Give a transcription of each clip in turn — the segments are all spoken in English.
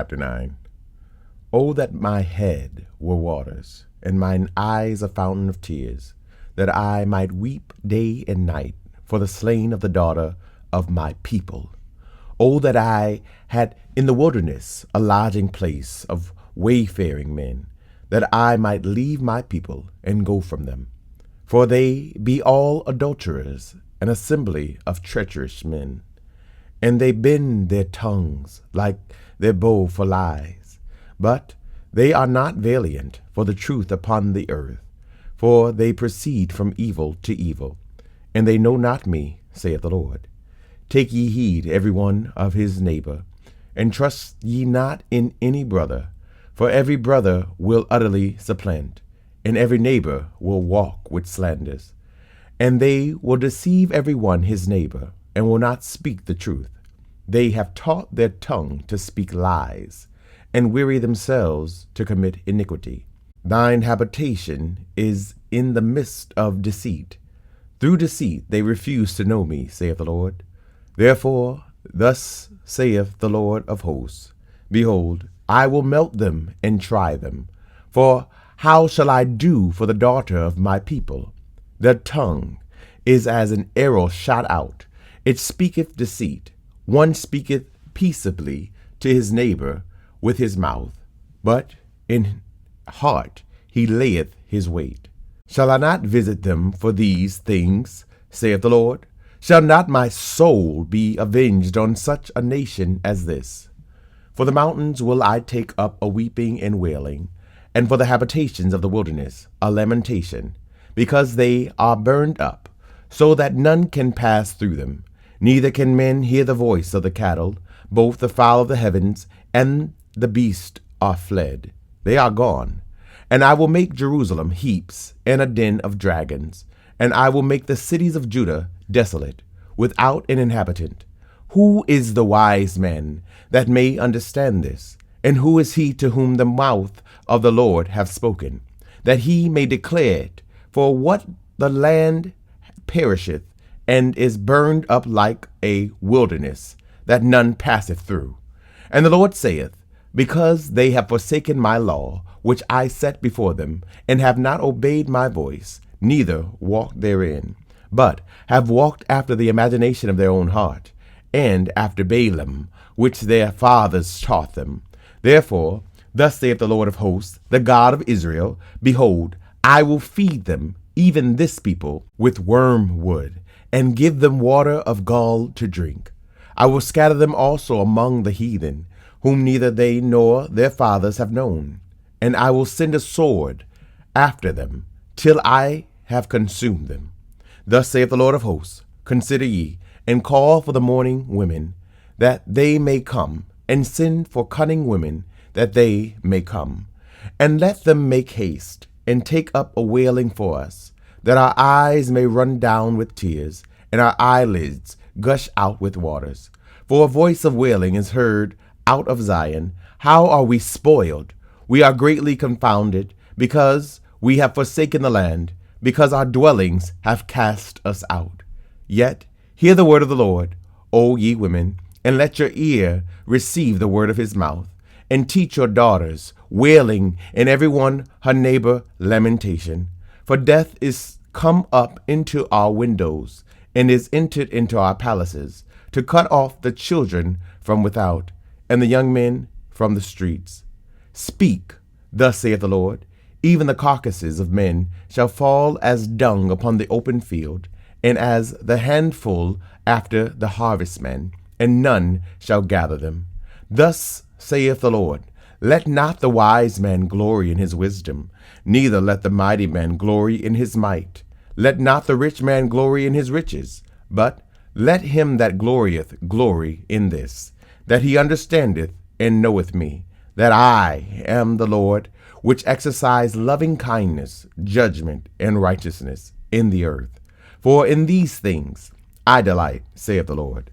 Chapter 9. O that my head were waters, and mine eyes a fountain of tears, that I might weep day and night for the slain of the daughter of my people. O that I had in the wilderness a lodging place of wayfaring men, that I might leave my people and go from them. For they be all adulterers, an assembly of treacherous men. And they bend their tongues like their bow for lies. But they are not valiant for the truth upon the earth, for they proceed from evil to evil. And they know not me, saith the Lord. Take ye heed every one of his neighbor, and trust ye not in any brother, for every brother will utterly supplant, and every neighbor will walk with slanders. And they will deceive every one his neighbor, and will not speak the truth. They have taught their tongue to speak lies, and weary themselves to commit iniquity. Thine habitation is in the midst of deceit. Through deceit they refuse to know me, saith the Lord. Therefore thus saith the Lord of hosts, Behold, I will melt them and try them. For how shall I do for the daughter of my people? Their tongue is as an arrow shot out. It speaketh deceit. One speaketh peaceably to his neighbor with his mouth, but in heart he layeth his wait. Shall I not visit them for these things, saith the Lord? Shall not my soul be avenged on such a nation as this? For the mountains will I take up a weeping and wailing, and for the habitations of the wilderness a lamentation, because they are burned up, so that none can pass through them. Neither can men hear the voice of the cattle. Both the fowl of the heavens and the beast are fled. They are gone. And I will make Jerusalem heaps and a den of dragons. And I will make the cities of Judah desolate, without an inhabitant. Who is the wise man that may understand this? And who is he to whom the mouth of the Lord hath spoken, that he may declare it? For what the land perisheth, and is burned up like a wilderness, that none passeth through. And the Lord saith, Because they have forsaken my law, which I set before them, and have not obeyed my voice, neither walked therein, but have walked after the imagination of their own heart, and after Balaam, which their fathers taught them. Therefore, thus saith the Lord of hosts, the God of Israel, Behold, I will feed them, even this people, with wormwood, and give them water of gall to drink. I will scatter them also among the heathen, whom neither they nor their fathers have known. And I will send a sword after them, till I have consumed them. Thus saith the Lord of hosts, Consider ye, and call for the mourning women, that they may come, and send for cunning women, that they may come. And let them make haste, and take up a wailing for us, that our eyes may run down with tears, and our eyelids gush out with waters. For a voice of wailing is heard out of Zion. How are we spoiled? We are greatly confounded, because we have forsaken the land, because our dwellings have cast us out. Yet hear the word of the Lord, O ye women, and let your ear receive the word of his mouth, and teach your daughters wailing, and every one her neighbor lamentation. For death is come up into our windows, and is entered into our palaces, to cut off the children from without, and the young men from the streets. Speak, thus saith the Lord, even the carcasses of men shall fall as dung upon the open field, and as the handful after the harvestmen, and none shall gather them. Thus saith the Lord, Let not the wise man glory in his wisdom, neither let the mighty man glory in his might. Let not the rich man glory in his riches, but let him that glorieth glory in this, that he understandeth and knoweth me, that I am the Lord, which exercise loving kindness, judgment, and righteousness in the earth. For in these things I delight, saith the Lord.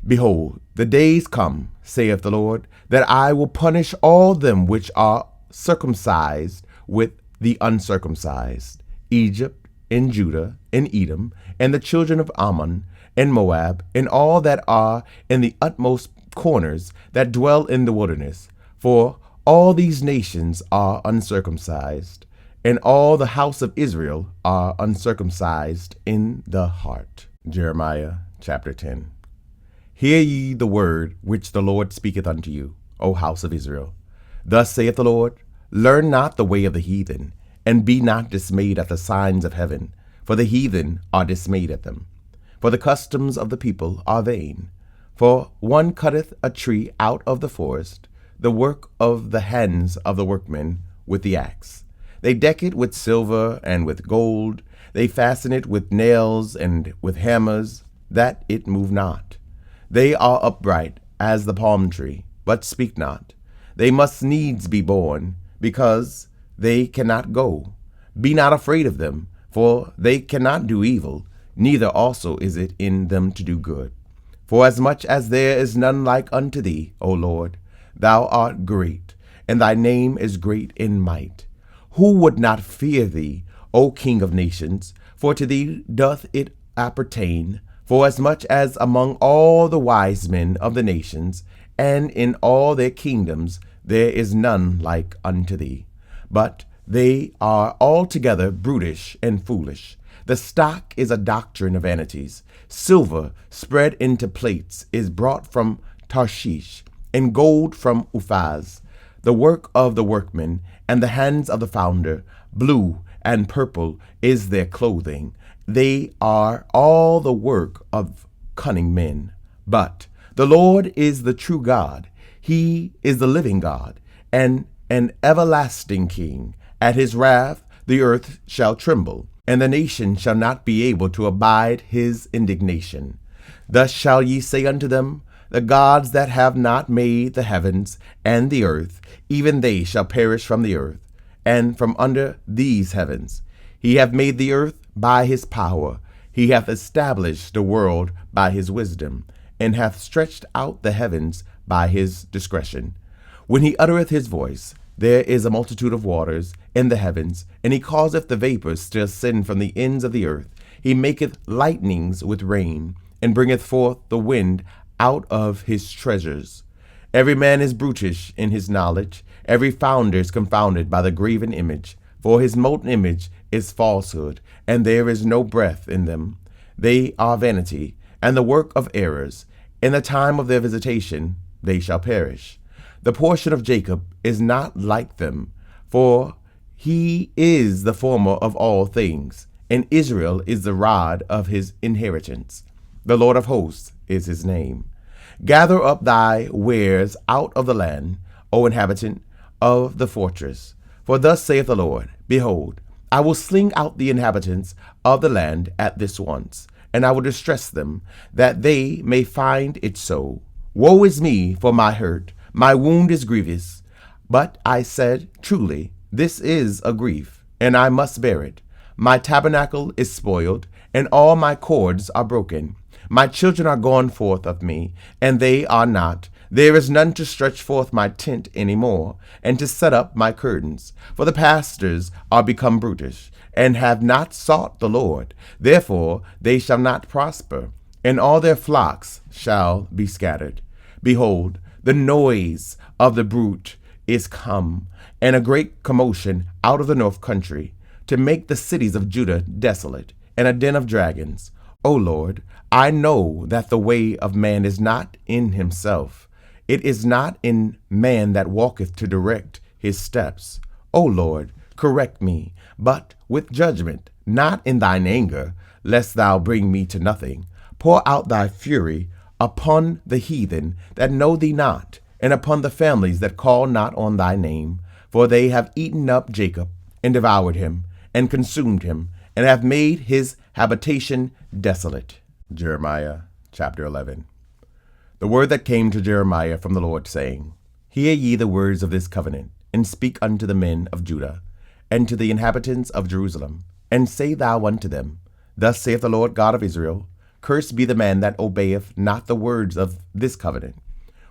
Behold, the days come, saith the Lord, that I will punish all them which are circumcised with the uncircumcised, Egypt, and Judah, and Edom, and the children of Ammon, and Moab, and all that are in the utmost corners that dwell in the wilderness. For all these nations are uncircumcised, and all the house of Israel are uncircumcised in the heart. Jeremiah chapter 10. Hear ye the word which the Lord speaketh unto you, O house of Israel. Thus saith the Lord, learn not the way of the heathen, and be not dismayed at the signs of heaven, for the heathen are dismayed at them. For the customs of the people are vain. For one cutteth a tree out of the forest, the work of the hands of the workmen with the axe. They deck it with silver and with gold. They fasten it with nails and with hammers, that it move not. They are upright as the palm tree, but speak not. They must needs be born, because they cannot go. Be not afraid of them, for they cannot do evil, neither also is it in them to do good. For as much as there is none like unto thee, O Lord, thou art great, and thy name is great in might. Who would not fear thee, O King of nations? For to thee doth it appertain, for as much as among all the wise men of the nations, and in all their kingdoms, there is none like unto thee. But they are altogether brutish and foolish. The stock is a doctrine of vanities. Silver spread into plates is brought from Tarshish, and gold from Uphaz. The work of the workman, and the hands of the founder, blue and purple is their clothing. They are all the work of cunning men. But the Lord is the true God. He is the living God, and an everlasting King. At his wrath the earth shall tremble, and the nation shall not be able to abide his indignation. Thus shall ye say unto them, the gods that have not made the heavens and the earth, even they shall perish from the earth, and from under these heavens. He hath made the earth by his power. He hath established the world by his wisdom, and hath stretched out the heavens by his discretion. When he uttereth his voice, there is a multitude of waters in the heavens, and he causeth the vapors to ascend from the ends of the earth. He maketh lightnings with rain, and bringeth forth the wind out of his treasures. Every man is brutish in his knowledge. Every founder is confounded by the graven image. For his molten image is falsehood, and there is no breath in them. They are vanity, and the work of errors. In the time of their visitation they shall perish. The portion of Jacob is not like them, for he is the former of all things, and Israel is the rod of his inheritance. The Lord of hosts is his name. Gather up thy wares out of the land, O inhabitant of the fortress. For thus saith the Lord, behold, I will sling out the inhabitants of the land at this once, and I will distress them, that they may find it so. Woe is me for my hurt, my wound is grievous. But I said, truly, this is a grief, and I must bear it. My tabernacle is spoiled, and all my cords are broken. My children are gone forth of me, and they are not. There is none to stretch forth my tent any more, and to set up my curtains. For the pastors are become brutish, and have not sought the Lord. Therefore they shall not prosper, and all their flocks shall be scattered. Behold, the noise of the brute is come, and a great commotion out of the north country, to make the cities of Judah desolate, and a den of dragons. O Lord, I know that the way of man is not in himself. It is not in man that walketh to direct his steps. O Lord, correct me, but with judgment, not in thine anger, lest thou bring me to nothing. Pour out thy fury upon the heathen that know thee not, and upon the families that call not on thy name. For they have eaten up Jacob, and devoured him, and consumed him, and have made his habitation desolate. Jeremiah chapter 11. The word that came to Jeremiah from the Lord, saying, Hear ye the words of this covenant, and speak unto the men of Judah, and to the inhabitants of Jerusalem, and say thou unto them, Thus saith the Lord God of Israel, Cursed be the man that obeyeth not the words of this covenant,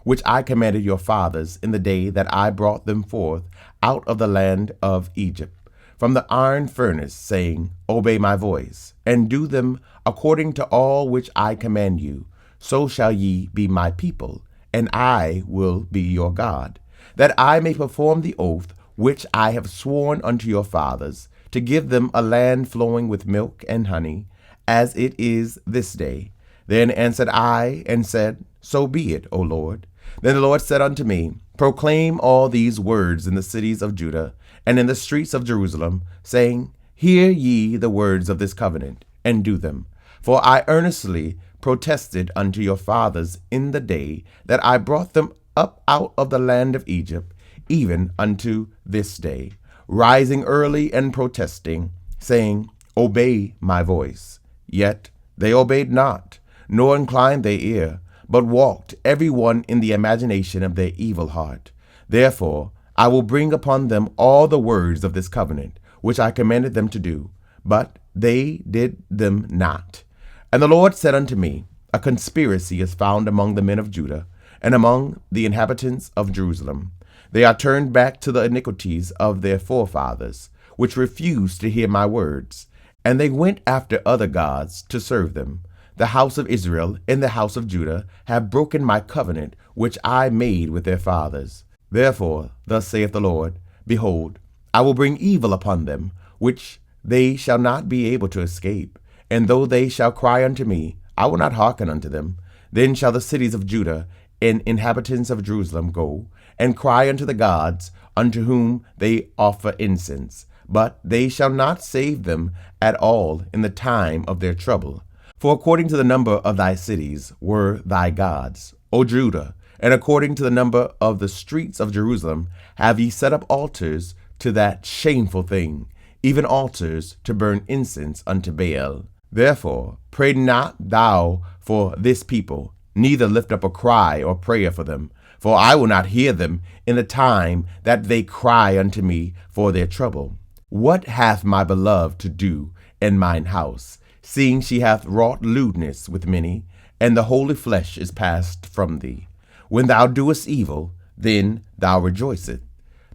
which I commanded your fathers in the day that I brought them forth out of the land of Egypt, from the iron furnace, saying, Obey my voice, and do them according to all which I command you. So shall ye be my people, and I will be your God. that I may perform the oath which I have sworn unto your fathers, to give them a land flowing with milk and honey, as it is this day. Then answered I and said, So be it, O Lord. Then the Lord said unto me, Proclaim all these words in the cities of Judah and in the streets of Jerusalem, saying, Hear ye the words of this covenant, and do them. For I earnestly protested unto your fathers in the day that I brought them up out of the land of Egypt, even unto this day, rising early and protesting, saying, Obey my voice. Yet they obeyed not, nor inclined their ear, but walked every one in the imagination of their evil heart. Therefore I will bring upon them all the words of this covenant, which I commanded them to do, but they did them not. And the Lord said unto me, A conspiracy is found among the men of Judah, and among the inhabitants of Jerusalem. They are turned back to the iniquities of their forefathers, which refused to hear my words. And they went after other gods to serve them. The house of Israel and the house of Judah have broken my covenant, which I made with their fathers. Therefore, thus saith the Lord, Behold, I will bring evil upon them, which they shall not be able to escape. And though they shall cry unto me, I will not hearken unto them. Then shall the cities of Judah and inhabitants of Jerusalem go, and cry unto the gods, unto whom they offer incense. But they shall not save them at all in the time of their trouble. For according to the number of thy cities were thy gods, O Judah, and according to the number of the streets of Jerusalem have ye set up altars to that shameful thing, even altars to burn incense unto Baal. Therefore pray not thou for this people, neither lift up a cry or prayer for them, for I will not hear them in the time that they cry unto me for their trouble. What hath my beloved to do in mine house, seeing she hath wrought lewdness with many, and the holy flesh is passed from thee? When thou doest evil, then thou rejoicest.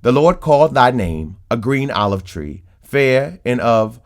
The Lord called thy name a green olive tree, fair and of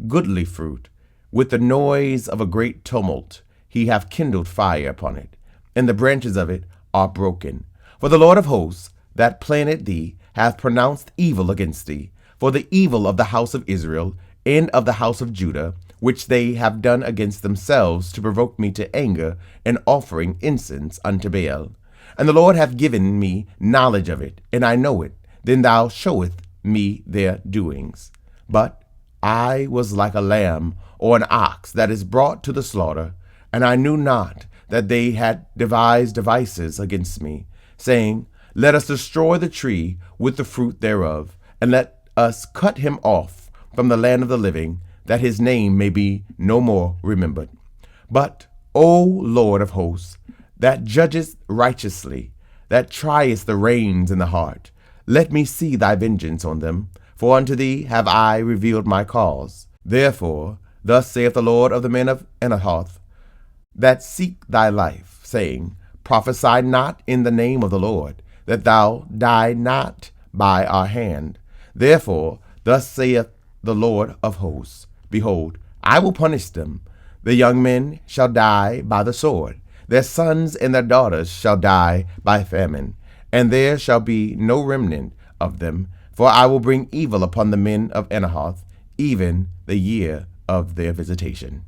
goodly fruit. With the noise of a great tumult he hath kindled fire upon it, and the branches of it are broken. For the Lord of hosts that planted thee hath pronounced evil against thee, for the evil of the house of Israel and of the house of Judah, which they have done against themselves to provoke me to anger, and offering incense unto Baal. And the Lord hath given me knowledge of it, and I know it. Then thou showest me their doings. But I was like a lamb or an ox that is brought to the slaughter, and I knew not that they had devised devices against me, saying, Let us destroy the tree with the fruit thereof, and let us cut him off from the land of the living, that his name may be no more remembered. But, O Lord of hosts, that judgest righteously, that triest the reins in the heart, let me see thy vengeance on them, for unto thee have I revealed my cause. Therefore, thus saith the Lord of the men of Anathoth, that seek thy life, saying, Prophesy not in the name of the Lord, that thou die not by our hand. Therefore, thus saith the Lord of hosts, Behold, I will punish them. The young men shall die by the sword, their sons and their daughters shall die by famine, and there shall be no remnant of them, for I will bring evil upon the men of Anathoth, even the year of their visitation.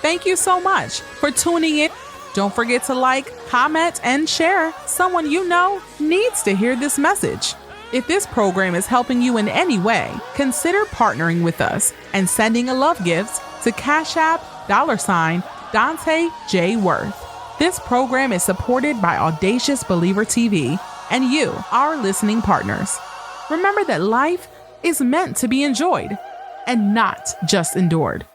Thank you so much for tuning in. Don't forget to like, comment, and share. Someone you know needs to hear this message. If this program is helping you in any way, consider partnering with us and sending a love gift to Cash App $Dante J. Worth. This program is supported by Audacious Believer TV and you, our listening partners. Remember that life is meant to be enjoyed and not just endured.